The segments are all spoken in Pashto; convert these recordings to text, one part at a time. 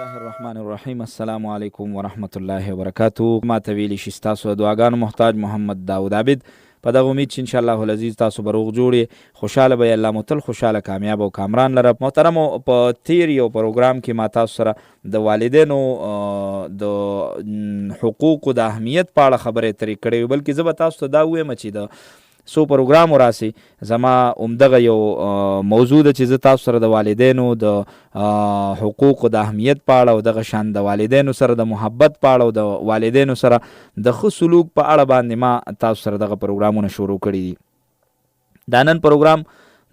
الله الرحمن الرحیم. السلام علیکم ورحمت الله وبرکاتو. ما ته ویلی شي ستاسو دعاګانو محتاج محمد داود عابد. په دغه امید چې انشاءالله العزیز تاسو به روغ جوړې خوشحاله به الله مو تل خوشحاله کامیاب او کامران لره. محترمو په تیر یو پروګرام کې ما تاسو سره د والدینو د حقوقو د اهمیت په اړه خبرې اترې کړې وې، بلکې زه به تاسو ته دا ووایم چې د سو پروګرام راسي زما عمدغه یو موضوع ده چې زه تاسو سره د والدینو د حقوقو د اهمیت په اړه او دغه شان د والدینو سره د محبت په اړه او د والدینو سره د ښه سلوک په اړه باندې ما تاسو سره دغه پروګرامونه شروع کړي دي. دا نن پروګرام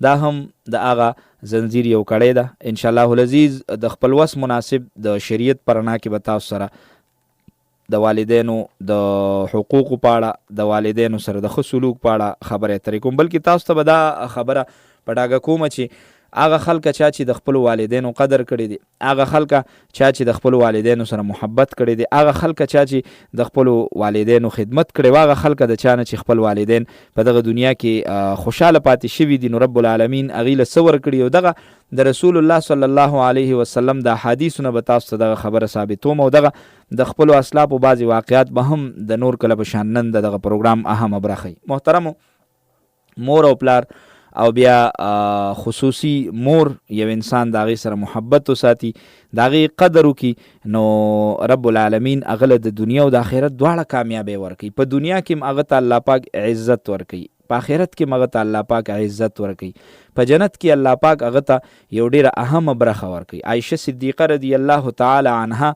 دا هم د هغه زنځیر یو کړی ده انشاءالله العزیز د خپل وس مناسب د شریعت په رڼا کې به تاسو سره د والدینو د حقوقو په اړه د والدینو سره د ښه سلوک په اړه خبرې اترې کوم، بلکې تاسو ته به دا خبره په ډاګه کومه چې هغه خلکه چا چې د خپلو والدینو قدر کړی دی، هغه خلکه چا چې د خپلو والدینو سره محبت کړی دی، هغه خلکه چا چې د خپلو والدینو خدمت کړی و، هغه خلکه د چا نه چې خپل والدین په دغه دنیا کې خوشحاله پاتې شوي دي، نو رب العالمین هغې له څه ورکړي او دغه د رسول الله صلی الله علیه وسلم د احادیثونه به تاسو ته دغه خبره ثابتوم او دغه د خپلو اسلافو بعضې واقعات به هم د نور کله په شان نن د دغه پروګرام اهمه برخه. محترمو، مور او پلار او بیا خصوصي مور یو انسان د هغې سره محبت وساتي، د هغې قدر وکړي، نو رب العالمین هغه له د دنیا او د آخرت دواړه کامیابی ورکوي. په دنیا کې هم هغه ته الله پاک عزت ورکوي، په آخرت کې هم هغه ته الله پاک عزت ورکوي، په جنت کې الله پاک هغه ته یو ډېره اهمه برخه ورکوي. عایشه صدیقه رضی الله تعالی عنها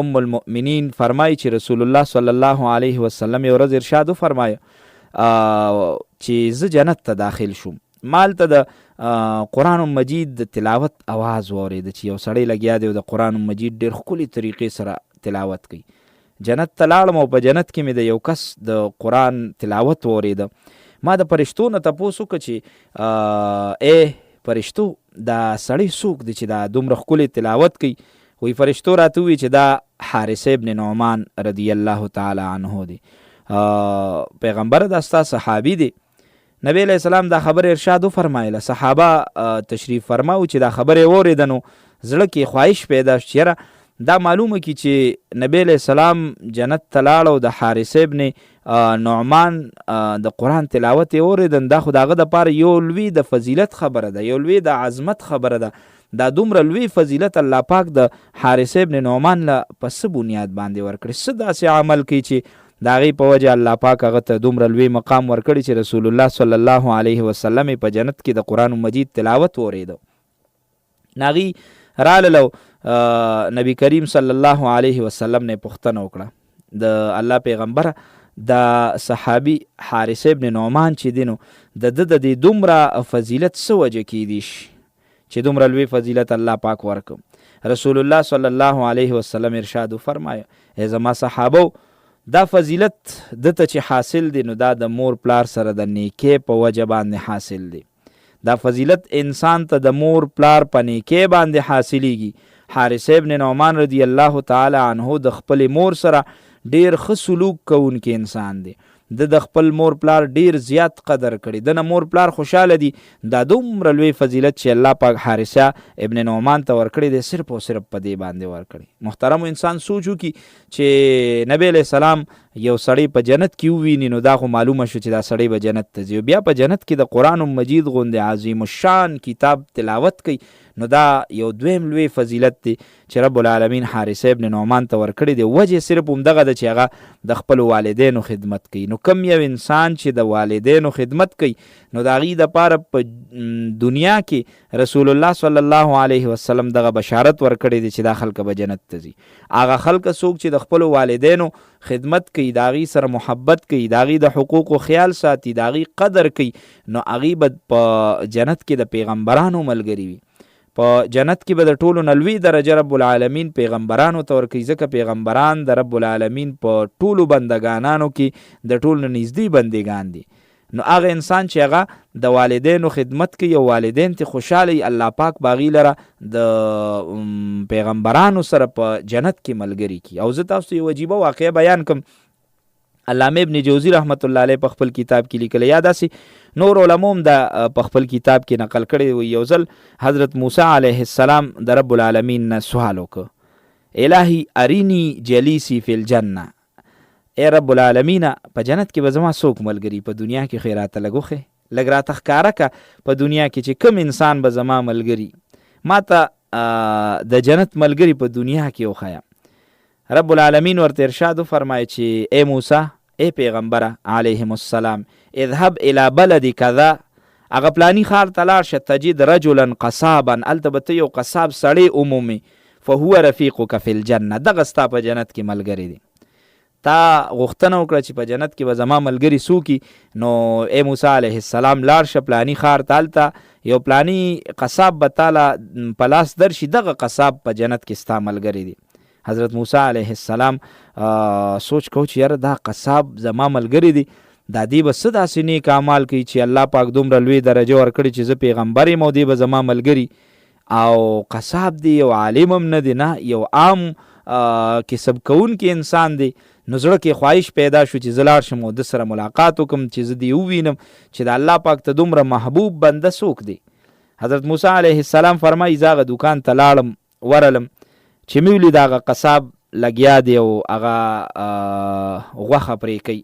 ام المؤمنین فرمایي چې رسول الله صلی الله علیه وسلم یو ورځ ارشاد وفرمایه چې زه جنت ته داخل شوم، مالته د قرآن مجید د تلاوت آواز واورېده چې یو سړی لګیا دی او د قرآن مجید ډېر ښکلې طریقې سره تلاوت کوي. جنت ته لاړم او په جنت کې مې د یو کس د قرآن تلاوت واورېده. ما د فرشتو نه تپوس وکړه چې ای فرشتو دا سړی څوک دی چې دا دومره ښکلې تلاوت کوي؟ وی فرشتو راته ووایي چې دا حارث ابن نعمان رضی الله تعالی عنه دی. پیغمبر دا ستا صحابي دی. نبی علیہ السلام دا خبر ارشاد وفرمایله، صحابه تشریف فرماو چې دا خبرې واورېده نو زړه کې خواهش پیدا شو چې دا معلومه کی چې نبی علیہ السلام جنت ته لاړ او د حارث ابن نعمان د قرآن تلاوت یې واورېدن، دا خو د هغه دپاره یو لوی د فضیلت خبره ده، یو لوی د عظمت خبره ده. دا دومره لوی فضیلت الله پاک د حارث ابن نعمان له په څه بنیاد باندې ورکړي؟ څه داسې عمل کوي چې د هغې په وجه الله پاک هغه ته دومره لوی مقام ورکړي چې رسول الله صلی الله علیه وسلم په جنت کې د قرآن مجید تلاوت واورېده. هغې راغلل او نبی کریم صلی الله علیه وسلم نه پوښتنه وکړه د الله پیغمبره د صحابي حارث ابن نعمان چې دی نو د ده د دې دومره فضیلت څه وجه کیدی شي چې دومره لوی فضیلت الله پاک ورکړ؟ رسول الله صلی الله علیه وسلم ارشاد وفرمایه ای زما صحابو، دا فضیلت دته چې حاصل دی نو دا د مور پلار سره د نیکۍ په وجه باندې حاصل دی. دا فضیلت انسان ته د مور پلار په نیکۍ باندې حاصلیږي. حارث ابن نعمان رضی الله تعالی عنه د خپل مور سره ډیر ښه سلوک کوونکی انسان دی. د خپل مور پلار ډیر زیات قدر کړي، د نه مور پلار خوشحاله دي. دا دومره لوی فضیلت چې الله پاک حارثه ابن نعمان ته ورکړی دی صرف او صرف په دې باندې ورکړي. محترم انسان سوچ وکړي چې نبی علیہ السلام یو سړی په جنت کې وویني نو دا خو معلومه شو چې دا سړی به جنت ته ځي، بیا په جنت کې د قرآن مجید غوندې عظیم الشان کتاب تلاوت کوي، نو دا یو دویم لوی فضیلت دی چې رب العالمین حارث ابن نعمان ته ورکړی دی. وجه صرف همدغه ده چې هغه د خپلو والدینو خدمت کوي. نو کم یو انسان چې د والدینو خدمت کوي نو د هغې دپاره په دنیا کې رسول الله صلی الله علیه وسلم دغه بشارت ورکړی دی چې دا خلکه به جنت ته ځي. هغه خلکه څوک چې د خپلو والدینو خدمت کوي، د هغې سره محبت کوي، د هغې د حقوقو خیال ساتي، د هغې قدر کوي، نو هغې به په جنت کې د پیغمبرانو ملګري وي. په جنت کې به د ټولو نه لوی درجه رب العالمین پیغمبرانو ته ورکوي، ځکه پیغمبران د رب العالمین په ټولو بندګانانو کې د ټولو نه نږدې بندګان دي. نو هغه انسان چې هغه د والدینو خدمت کوي او والدین ته خوشحاله وي، الله پاک به هغې لره د پیغمبرانو سره په جنت کې ملګري کړي. او زه تاسو ته یو عجیبه واقعه بیان کړم. علامه ابن جوزی رحمت الله علیه په خپل کتاب کې لیکلی، یا داسې نور علماء هم د په خپل کتاب کې نقل کړی. یو ځل حضرت موسی علیه السلام د رب العالمین نه سوال وکړ الهی ارینی جلیسی فی الجنه، ای رب العالمین په جنت کې به زما څوک ملګري، په دنیا کې خو یې راته لږ وښیې، لږ راته ښکاره که په دنیا کې چې کوم انسان به زما ملګري، ما ته د جنت ملګري په دنیا کې وښیه. رب العالمین ورته ارشاد وفرمایه چې ای موسی، ای پیغمبره علیهم السلام، اذهب الى بلد کذا، هغه پلانی ښار ته لاړ شه، تجد رجلا قصابا، هلته به ته یو قصاب سړی ومومې، فهو رفیقک فی الجنه، دغه ستا په جنت کې ملګری دی. تا غوښتنه وکړه چې په جنت کې به زما ملګري څوک، نو ای موسی علیه السلام لاړ شه پلانی ښار ته، هلته یو پلانی قصاب به تاله په لاس درشي، دغه قصاب په جنت کې ستا ملګری دی. حضرت موسی علیه السلام سوچ کو چې یاره دا قصاب زما ملګری دی، دا دی به څه داسې نیک اعمال کوي چې الله پاک دومره لوی درجه ورکړي چې زه پیغمبر یم او دی به زما ملګري، او قصاب دی، یو عالم هم نه دی، نه یو عام کسب کوونکی انسان دی. نو زړه کې خواهش پیدا شو چې زه لاړ شم او د سره ملاقات وکړم، چې زه دی ووینم چې د الله پاک ته دومره محبوب بنده څوک دی. حضرت موسی علیه السلام فرمایي زه هغه دوکان ته لاړم، ورلم، چې مې ولید هغه قصاب لګیا دی او هغه غوښه پرې کوي،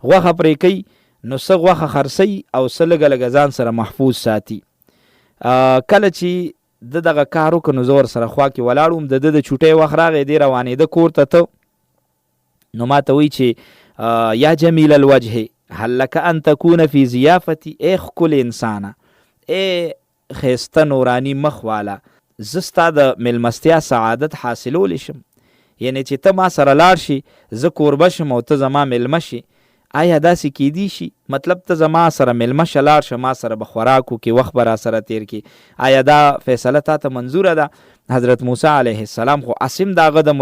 غوښه پرې کوي، نو څه غوښه خرڅوي او څه لږه لږه ځان سره محفوظ ساتي. کله چې د دغه کار وکړ نو زه ورسره خوا کې ولاړ وم، د ده د چوټۍ وخت راغی، دی روانېده کور ته. ته نو ما ته وایي چې یا جمیل الوجه هل لک ان تکون فی ضیافتي، ای ښکلې انسانه، ای ښایسته نوراني مخ والا، زه ستا د میلمستیا سعادت حاصلولی شم، یعنی چې ته ما سره لاړ شي، زه کوربه شم او ته زما میلمه شي. آیا داسې کیدی شي؟ مطلب ته زما سره میلمه شه، لاړ شه، ما سره به خوراک وکړي، وخت به را سره تیر کړي. آیا دا فیصله تا ته منظوره ده؟ حضرت موسی علیه السلام خو اسیم د هغه د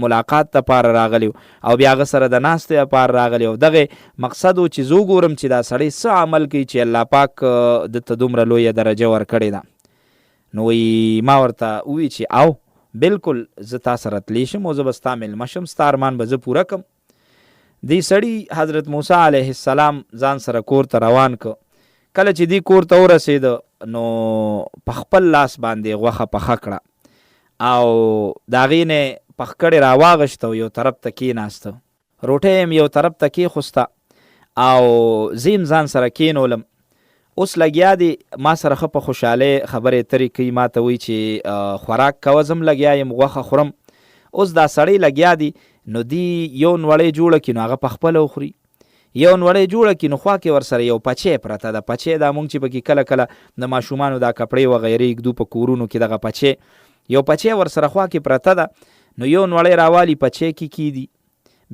ملاقات دپاره راغلی او بیا هغه سره د ناستې دپاره راغلی او دغه مقصد و چې زه وګورم چې دا سړی څه عمل کوي چې الله پاک دته دومره لویه درجه ورکړې ده. نو ما ورته ووایي چې او بلکل زه تا سره تلی شم او زه به ستا میلمه شم، ستا ارمان به زه پوره کړم. دی سړي حضرت موسی علیه السلام ځان سره کور ته روان که. کله چې دی کور ته ورسېده نو په خپل لاس باندې غوښه پخه کړه او د هغې نه پخکړې راواغشته او یو طرف ته کېناسته، روټۍ هم یو طرف ته کېښوسته او زه ځان سره کېنولم. اوس لګیا دی ما سره ښه په خوشحالۍ خبرې اترې کوي، ما ته وایي چې خوراک کوه، زه هم لګیا یم غوښه خورم. اوس دا سړی لګیا دی، نو دی یو نوړۍ جوړه کړي نو هغه پخپله وخوري، یو نوړۍ جوړه کړي نو خوا کې ورسره یو پچی پرته ده. پچی دا مونږ چې پکې کله کله د ماشومانو دا کپړې وغیرې ږدو په کورونو کې، دغه پچی یو پچی ورسره خوا کې پرته ده. نو یو نوړۍ راوالي پچی کې کیدي،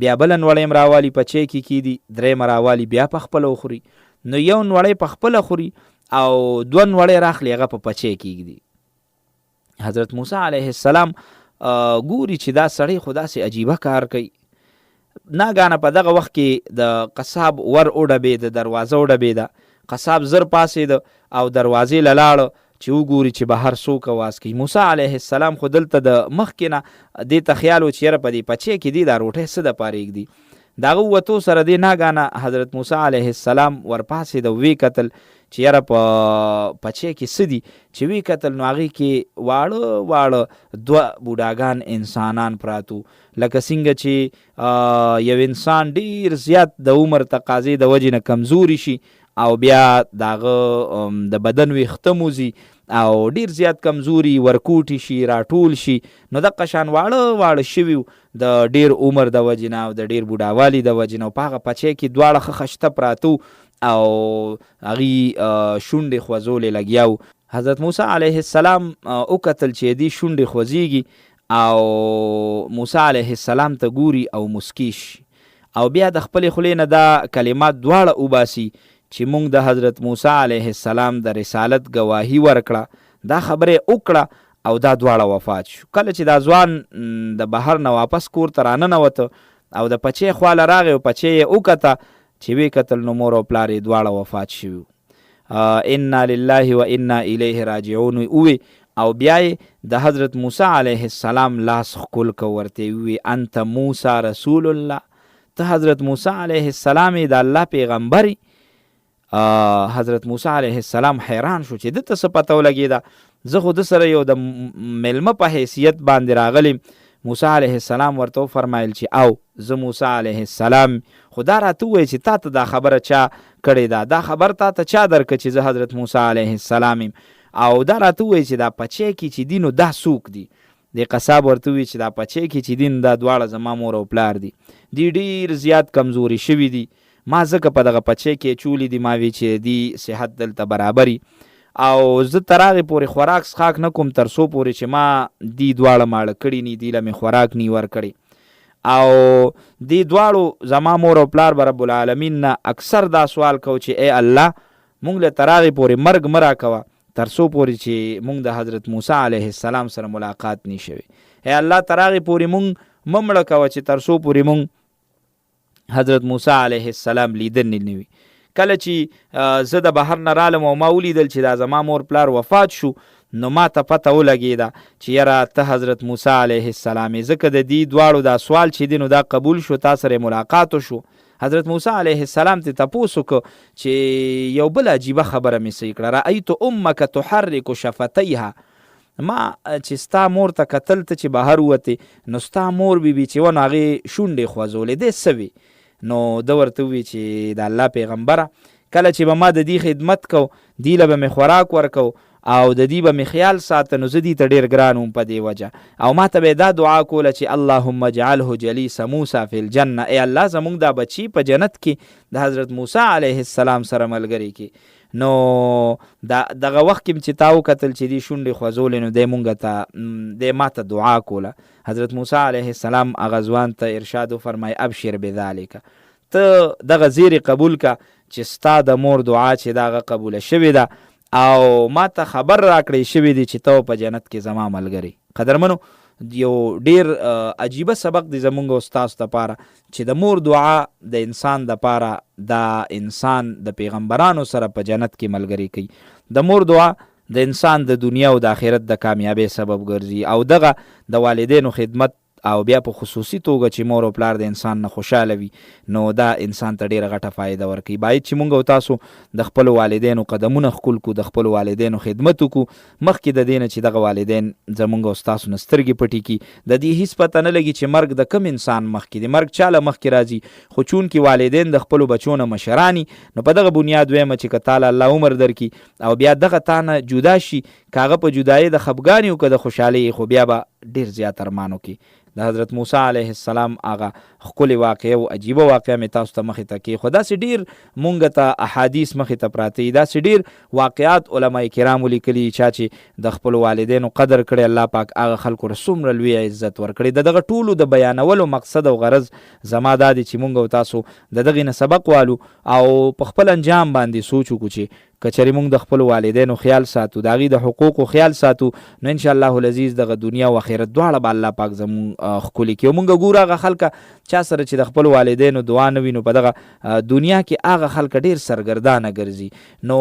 بیا بله نوړۍ هم راوالي پچی کې کیدي، درېیمه راوالي بیا پخپله وخوري. نو یو نوړۍ پخپله خوري او دوه نوړۍ راخلي هغه په پچی کېږدي. حضرت موسی علیه السلام ګوري چې دا سړی خو داسې عجیبه کار کوي. ناګانه په دغه وخت کې د قصاب ور وډبېده، دروازه وډبېده. قصاب زر پاسېده او دروازې له لاړه چې وګوري چې بهر څوک اواز کوي. موسی علیه السلام خو دلته د مخکې نه دې ته خیال و چې یاره په دې پچې کې دی دا روټۍ څه دپاره ایږدي. د هغه ووتو سره دې ناګانه حضرت موسی علیه السلام ورپاسېده، ویې کتل چې یاره په پچې کې څه دي. چې ویې کتل نو هغې کې واړه واړه دوه بوډاګان انسانان پراتو، لکه څنګه چې یو انسان ډېر زیات د عمر تقاضې د وجې نه کمزوري شي او بیا د هغه د بدن ویښته موځي او ډېر زیات کمزوري ورکوټي شي، راټول شي. نو دغه شان واړه واړه شوي د ډېر عمر د وجې نه او د ډېر بوډاوالي د وجې نه، په هغه پچې کې دواړه ښه خشته پراته او هغې شونډې خوځولې لګیا و. حضرت موسی علیه السلام وکتل چې دې شونډې خوځېږي او موسی علیه السلام ته ګوري او مسکی شي او بیا د خپلې خولې نه دا کلمات دواړه وباسي چې موږ د حضرت موسی علیه السلام د رسالت گواهی ورکړه، دا خبره وکړه او دا دواړه وفات شو. کله چې دا ځوان د بهر نه واپس کور ته راننوته او د پچې خواله راغی او پچې یې وکته، چې ویې کتل نو مور او پلار یې دواړه وفات شوي. انا لله و انا الیه راجعون وی او بیا یې د حضرت موسی علیه السلام لاس ښکل که، ورته وی انت موسی رسول الله، ته حضرت موسی علیه السلام د الله پیغمبري. حضرت موسی علیه السلام حیران شو چې دته څه پته ولګېده. زه خو د سره یو د میلمه په حیثیت باندې راغلی، موسی علیه السلام ورته وفرمایل چې او زه موسی علیه السلام، خدا راته ووایه چې تا ته دا خبره چا کړې ده، دا خبر تا ته چا درکړه چې زه حضرت موسی علیه السلام یم، او دا راته ووایه چې دا پچی کې چې دي نو دا څوک دي؟ د قصاب ورته ووایي چې دا پچی کې چې دي نو دا دواړه زما مور او پلار دي، دی ډېر زیات کمزوري شوي دي، ما ځکه په دغه پچی کې چولی دي، ما وی چې دی صحت دلته برابري، او زه تر هغې پورې خوراک څښاک نه کوم تر څو پورې چې ما دی دواړه ماړه کړي ني، دی له مې خوراک ني ورکړی، او دی دواړو زما مور او پلار به رب العالمین نه اکثر دا سوال کو چې ای الله مونږ له تر هغې پورې مرګ مه راکوه تر څو پورې چې مونږ د حضرت موسی علیه السلام سره ملاقات نی شوی، ای الله تر هغې پورې مونږ مه مړه کوه چې تر څو پورې مونږ حضرت موسی علیه السلام لیدنې نه وي. کله چې زه د بهر نه رالم او ما ولیدل چې دا زما مور پلار وفات شو، نو ما ته پته ولګېده چې یاره ته حضرت موسی علیه السلام یې، ځکه د دې دواړو دا سوال چې دی نو دا قبول شو، تا سره ملاقات وشو. حضرت موسی علیه السلام ته تپوس وکړه چې یو بل عجیبه خبره مې څه کړه، رأیت امک تحرک شفتیها، ما چې ستا مور ته کتل ته چې بهر وتې نو ستا مور بی بی چې ونه هغې شونډې خوځولې، دې څه وي؟ نو ده ورته ووي چې د الله پیغمبره کله چې به ما د دې خدمت کو، دی له به مې خوراک ورکو او د دې به مې خیال ساته، نو زه دې ته ډېر ګران وم په دې وجه، او ما ته به دا دعا کوله چې اللهم اجعله جلیس موسی فی الجنه، ای الله زمونږ دا بچی په جنت کې د حضرت موسی علیه السلام سره ملګری کې. نو دغه وخت کې چې تا وکتل چې دې شونډې خوځولې نو دی مونږ ته دی ما ته دعا کوله. حضرت موسی علیه السلام هغه ځوان ته ارشاد وفرمایي ابشر بذلک، ته دغه زیری قبول کا چې ستا د مور دعا چې دا هغه قبوله شوې ده او ما ته خبر راکړی شوی دی چې ته په جنت کې زما ملګری. قدرمنو یو ډیر عجیبه سبق دی زمونږ استاد دپاره چې د مور دعا د انسان دپاره دا انسان د پیغمبرانو سره په جنت کې ملګری کوي. د مور دعا د انسان د دنیا او د آخرت د کامیابی سبب ګرځي، او دغه د والدینو خدمت او بیا په خصوصي توګه چې مور او پلار د انسان نه خوشحاله وي نو دا انسان ته ډیره غټه فایده ورکوي. باید چې مونږ او تاسو د خپلو والدینو قدمونه ښکل کړو، د خپلو والدینو خدمت وکړو، مخکې د دې نه چې دغه والدین زمونږ او ستاسو نه سترګې پټې کړي. د دې هیڅ پته نه لګي چې مرګ د کم انسان مخکې دی، مرګ چاله مخکې راځي، خو چونکې والدین د خپلو بچو نه مشراني نو په دغه بنیاد ویمه چې که تعالی الله عمر درکړي او بیا دغه تا نه جدا شي، که هغه په جدایۍ د خفګان او که د خوشحالۍ، خو بیا به ډېر زیات ارمان وکړي. د حضرت موسی علیه السلام هغه ښکلې واقعه او عجیبه واقعه مې تاسو ته مخې ته کړي، خو داسې ډېر مونږ ته احادیث مخې ته پراته دي، داسې ډېر واقعات علما کرامو لیکلي چا چې د خپلو والدینو قدر کړی، الله پاک هغه خلکو ته څومره لوی عزت ورکړی. د دغه ټولو د بیانولو مقصد او غرض زما دا دی چې مونږ او تاسو د دغې نه سبق والو او په خپل انجام باندې سوچ وکړو چې کچری مونږ د خپل والدینو خیال ساتو، د هغې د حقوقو خیال ساتو، نو انشاءالله العزیز دغه دنیا او آخرت دواړه به الله پاک زمونږ ښکلي کړي. مونږ ګورو هغه خلکه چا سره چې د خپل والدینو دعا نه وي نو په دغه دنیا کې هغه خلکه ډېر سرګردانه ګرځي. نو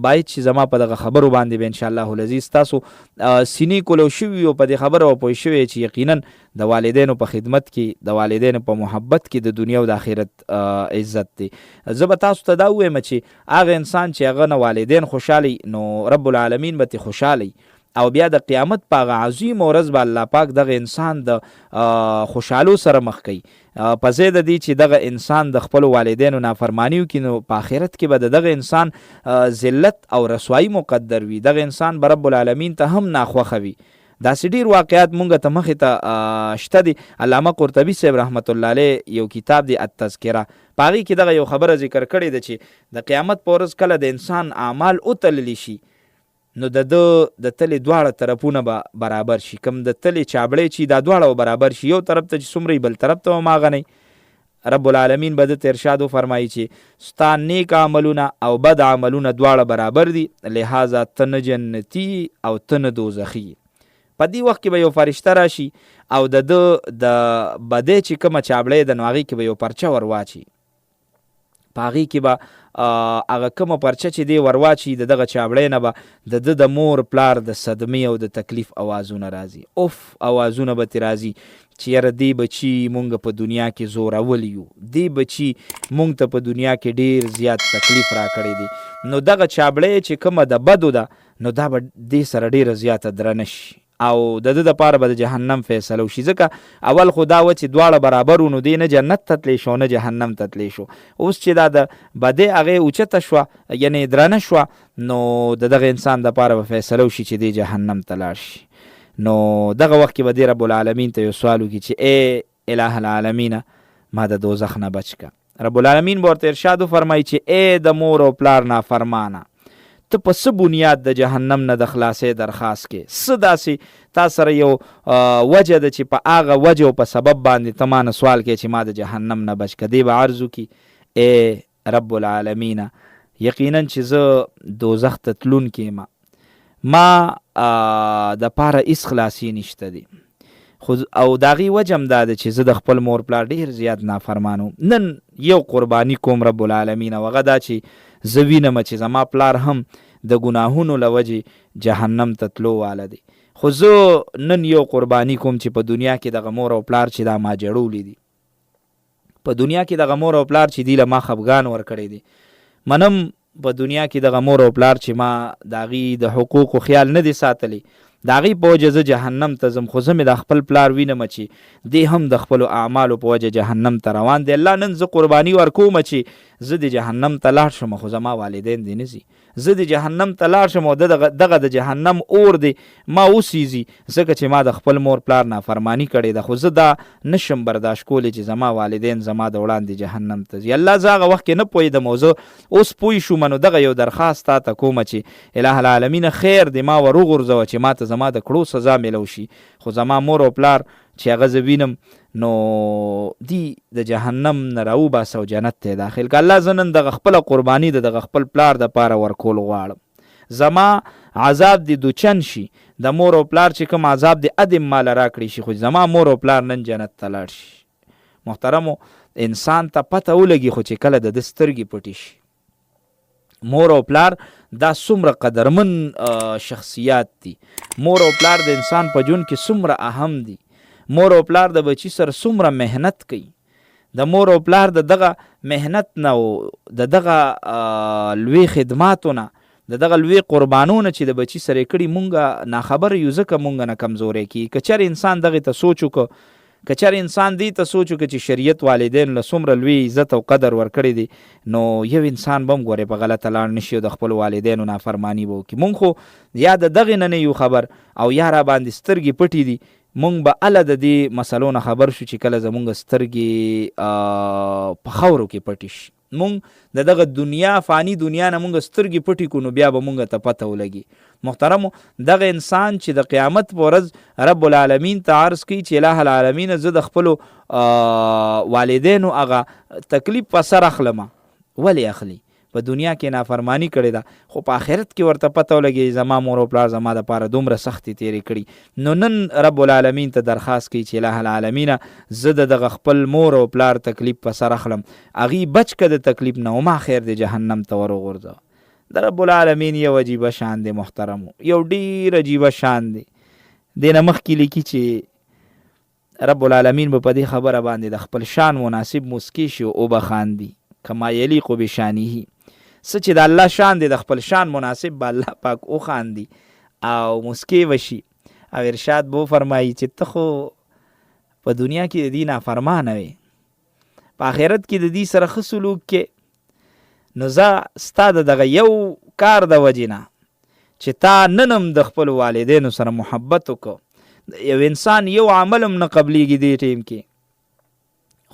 باید چې زما په دغه خبرو باندې به انشاءالله العزیز تاسو سینې کولو شوي او په دې خبره به پوه شوي چې یقینا د والدینو په خدمت کې، د والدینو په محبت کې د دنیا او د آخرت عزت دی. زه به تاسو ته دا ووایم چې هغه انسان چې هغه نه والدین خوشحالی نو رب العالمین به ترې خوشحالی، او بیا د قیامت په هغه عظیم ورځ به الله پاک دغه انسان د خوشحالو سره مخ کوي. په ځای د دې چې دغه انسان د خپلو والدینو نافرمانی وکړي نو په آخرت کې به د دغه انسان ذلت او رسوایی مقدر وي، دغه انسان به رب العالمین ته هم ناخوښه وي. داسې ډېر واقعات مونږ ته مخې ته شته دي. علامه قرطبي صاحب رحمت الله علیه یو کتاب دی التذکره، په هغې کې دغه یو خبره ذکر کړې ده چې د قیامت په ورځ کله د انسان اعمال وتللی شي نو د تلې دواړه طرفونه به برابر شي، کوم د تلې چابړی چې دا دواړه به برابر شي، یو طرف ته چې څومره بل طرف ته هم هغه نه. رب العالمین به دته ارشاد وفرمایي چې ستا نیک عملونه او بد عملونه دواړه برابر دي، لہذا ته نه جنتي او ته نه دوزخي. په دې وخت کې به یو فرشته راشي او د بدۍ چې کومه چابړی ده نو هغې کې به یو پرچه ورواچي، په هغې کې به هغه کومه پرچه چې دی ورواچي د دغه چابړی نه به د مور پلار د صدمې او د تکلیف اوازونه راځي، اوف اوازونه به ترې راځي چې یاره دې بچي مونږ په دنیا کې زورول یو، دې بچي مونږ ته په دنیا کې ډېر زیات تکلیف راکړی دی. نو دغه چابړی چې کومه د بدو ده نو دا به دې سره ډېره زیاته درنه شي او د ده دپاره به د جهنم فیصله وشي. ځکه اول خو دا و چې دواړه برابر و، نو دی نه جنت ته تللی شو نه جهنم ته تللی شو. اوس چې دا د بدې هغې اوچته شوه یعنې درنه شوه، نو د دغه انسان دپاره به فیصله وشي چې دی جهنم ته لاړ شي. نو دغه وخت کې به دی رب العالمین ته یو سوال وکړي چې ای اله العالمینه ما د دوزخ نه بچ که. رب العالمین به ورته ارشاد وفرمایي چې ای د مور او پلار نافرمانه، ته په څه بنیاد د جهنم نه د خلاصې درخواست کې؟ څه داسې تا سره یو وجه ده چې په هغه وجه او په سبب باندې ته ما نه سوال کوې چې ما د جهنم نه بچ که؟ دی به عرض وکړي ای رب العالمینه یقینا چې زه دوزخ ته تلونکی یم، ما د پاره هېڅ خلاصي نشته دی. خو او د هغې وجه هم دا ده چې زه د خپل مور پلار ډېر زیات نافرمان وم. نن یو قرباني کوم رب العالمین، او هغه دا چې زه وینم چې زما پلار هم د ګناهونو له وجې جهنم ته تلو واله دی. خو زه نن یو قرباني کوم چې په دنیا کې دغه مور او پلار چې دا ما جړولی دي، په دنیا کې دغه مور او پلار چې دی له ما خفګان ورکړی دی، منم په دنیا کې دغه مور او پلار چې ما د هغې د حقوقو خیال نه دی ساتلی، د هغې په وجه زه جهنم ته ځم. خو زه مې د خپل پلار وینم چې دی هم د خپلو اعمالو په وجه جهنم ته روان دی. الله نن زه قرباني ورکوم چې زه د جهنم ته لاړ شم، خو زما والدین دی نه ځي. زه د جهنم ته لاړ شم او دغه د جهنم اور دی ما وسیزي، ځکه چې ما د خپل مور پلار نافرمانی کړې ده. خو زه دا نشم برداشت کولی چې زما والدین زما د وړاندې جهنم ته ځي. الله زه هغه وخت کې نه پوهېدم او زه اوس پوه شوم. نو دغه یو درخواست تا ته کومه چې اله العالمینه خیر دی ما ور وغورځوه چې ما ته زما د کړو سزا میلو شي. خو زما مور او پلار چې هغه زه وینم نو دی د جهنم نه راوباسه او جنت ته داخل که. الله زه نن دغه خپله قرباني د دغه خپل پلار دپاره ورکول غواړم. زما عذاب دی دوچن شي، د مور او پلار چې کوم عذاب دی ادم ماله راکړی شي، خو زما مور او پلار نن جنت ته لاړ شي. محترمو انسان ته پته ولګي خو چې کله د ده سترګې پټې شي. مور او پلار دا څومره قدرمن شخصیات دي. مور او پلار د انسان په ژوند کې څومره اهم دي. مور او پلار د بچی سره څومره مهنت کوي. د مور او پلار د دغه مهنت نه او د دغه لوی خدماتو نه، د دغه لوی قربانونه چې د بچی سره کړي مونږه ناخبره یو، ځکه مونږ نه کمزوری کیږي. که چېرې انسان دغې ته سوچ وکړو، که چېرې انسان دې ته سوچ وکړي چې شریعت والدین له څومره لوی عزت او قدر ورکړی دی، نو یو انسان به هم ګورې په غلطه لاړ نه شي او د خپلو والدینو نافرماني به وکړي. مونږ خو یا د دغې نه یو خبر او یا را باندې سترګې پټې دي. مونږ به اله د دې مسلو نه خبر شو چې کله زمونږ سترګې په خاورو کې پټې شي. مونږ د دغه دنیا فانی دنیا نه مونږ سترګې پټې کړو نو بیا به مونږ ته پته ولګي. محترمو دغه انسان چې د قیامت په ورځ رب العالمین ته عرض کوي چې اله العالمین زه د خپلو والدینو هغه تکلیف په سر اخلم، ولې اخلي؟ په دنیا کې نافرمانی کړې ده، خو په آخرت کې ورته پته ولګي زما مور او پلار زما دپاره دومره سختې تېرې کړي. نو نن رب العالمین ته درخواست کوي چې اله العالمینه زه د دغه خپل مور او پلار تکلیف په سر اخلم، هغې بچ که د تکلیف نه او ما خیر د جهنم ته ور وغورځوه. د رب العالمین یو عجیبه شان دی محترمو، یو ډېر عجیبه شان دی. دې نه مخکې لیکي چې رب العالمین به په دې خبره باندې د خپل شان مناسب مسکی شي او بخاندي کما یلیق بشانه. څه چې د الله شان دی د خپل شان مناسب به الله پاک وخاندي او مسکی وشي. او ارشاد به وفرمایي چې ته خو په دنیا کې د دې نافرمانه وې، په آخرت کې د دې سره ښه سلوک کې، نو زه ستا د دغه یو کار د وجې نه چې تا نن هم د خپلو والدینو سره محبت وکړو. یو انسان یو عمل هم نه قبلیږي دې ټیم کې،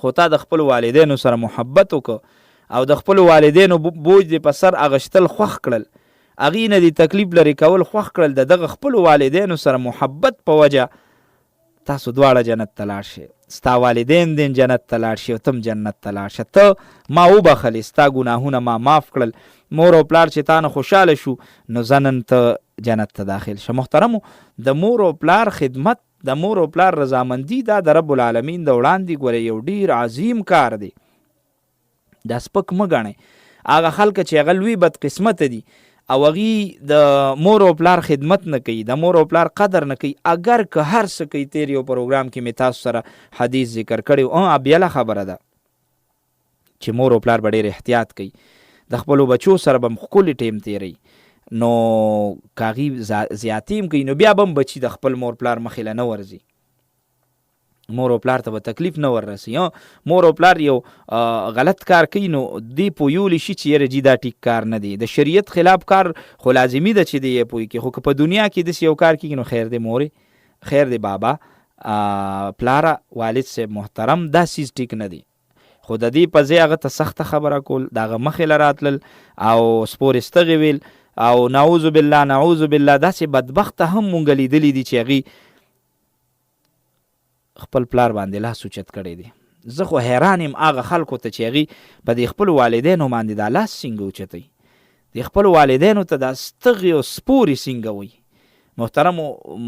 خو تا د خپلو والدینو سره محبت وکړو او د خپلو والدینو بوج دې په سر اغشتل خوښ کړل، هغې نه دې تکلیف لرې کول خوښ کړل. د دغه خپلو والدینو سره محبت په وجه تاسو دواړه جنت ته لاړ شئ. ستا والدین دې جنت ته لاړ شي او تم جنت ته لاړ شه. ته ما وبخلې، ستا ګناهونه ما معاف کړل، مور او پلار چې تا نه خوشحاله شو، نو زه نن ته جنت ته داخل شه. محترمو د مور او پلار خدمت، د مور او پلار رضامندي دا د رب العالمین د وړاندې ګوره یو ډیر عظیم کار دی. دا سپک مه ګڼئ. هغه خلک چې هغه لوی بدقسمته دي او هغې د مور او پلار خدمت نه کوي، د مور او پلار قدر نه کوي، اگر که هر څه کوي. تیر یو پروګرام کې مې تاسو سره حدیث ذکر کړی، بیله خبره ده چې مور او پلار به ډېر احتیاط کوي، د خپلو بچو سره به ښکلې ټیم تیروي. نو کاغي زیاتیم کوي نو بیا به هم بچي د خپل مور پلار مخې له نه ورځي، مور او پلار ته به تکلیف نه وررسي. مور او پلار یو غلط کار کوي نو دی پویولی شي چې یاره جی دا ټیک کار نه دی، د شریعت خلاف کار خو لازمي ده چې دی یې پوی کې، خو که په دنیا کې داسې یو کار کېږي نو خیر دی مورې، خیر دی بابا، پلاره، والد صاحب محترم، دا سیز ټیک نه دی. خو د دې په ځای هغه ته سخته خبره کول، د هغه مخې له راتلل او سپورستغې ویل او نعوذ بالله نعوذ بالله، داسې بدبخته هم مونږ لیدلي دي چې هغې خپل پلار باندې لاس اوچت کړی دی. زه خو حیران یم هغه خلکو ته چې هغې په دې خپلو والدینو باندې دا لاس څنګه اوچتوي، د خپلو والدینو ته دا ستغې او سپورې څنګه وایي. محترمو،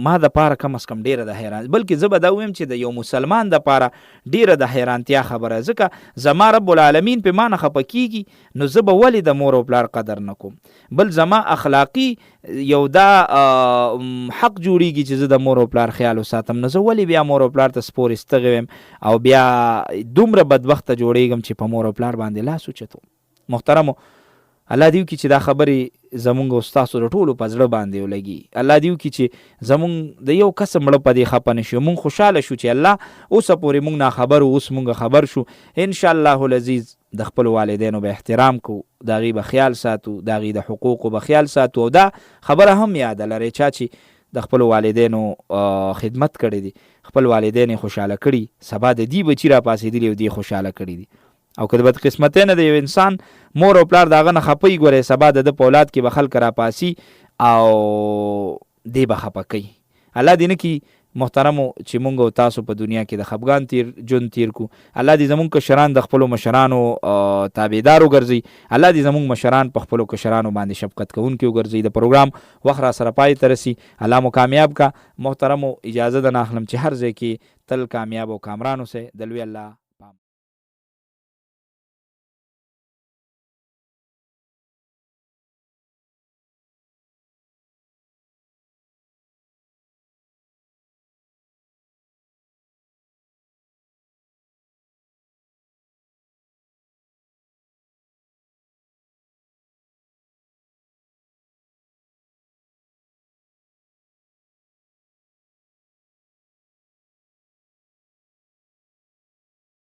ما د پاره کم از کم ډیره د حیران، بلکې زه به دا ویم چې د یو مسلمان د پاره ډیره د حیرانتیا خبره، ځکه زما رب العالمین په ما نه خفه کیږي نو زه به ولې د مور او پلار قدر نه کوم؟ بل زما اخلاقی یو دا حق جوړیږي چې زه د مور او پلار خیال وساتم، نو زه ولې بیا مور او پلار ته سپورې ستغې ویم او بیا دومره بدبخته جوړیږم چې په مور او پلار باندې لاس اوچتوم؟ محترمو، الله دیو کی چې دا خبرې زمونږ او ستاسو د ټولو په زړه باندې ولګي. الله دیو کی چې زمونږ د یو کس مړه په دې خفه نه شو، مونږ خوشحاله شو چې الله اوسه پورې مونږ نه خبر اوس مونږ خبر شو. انشاءالله العزیز د خپل والدینو به احترام کو، د هغې به خیال ساتو، د هغې د حقوقو به خیال ساتو، او دا خبره هم یاده لرئ چا چې د خپل والدینو خدمت کړی دی، خپل والدین خوشحاله کړي، سبا د دې بچي را پاسېدلي او دې خوشحاله کړي دي. او که د بدقسمتۍ نه د یو انسان مور او پلار د هغه نه خفه ګورئ، سبا د ده په اولاد کې به خلک را پاسي او دی به خفه کوي. الله دې نه کړي محترمو چې مونږ او تاسو په دنیا کې د خفګان ژوند تیر کو. الله دې زمونږ کشران د خپلو مشرانو تابعدار وګرځي. الله دې زمونږ مشران په خپلو کشرانو باندې شفقت کوونکي وګرځي. د پروګرام وخت را سره پای ته رسي، الله مو کامیاب کا. محترمو، اجازه ده نه اخلم چې هر ځای کې تل کامیاب او کامران اوسئ. د لوی الله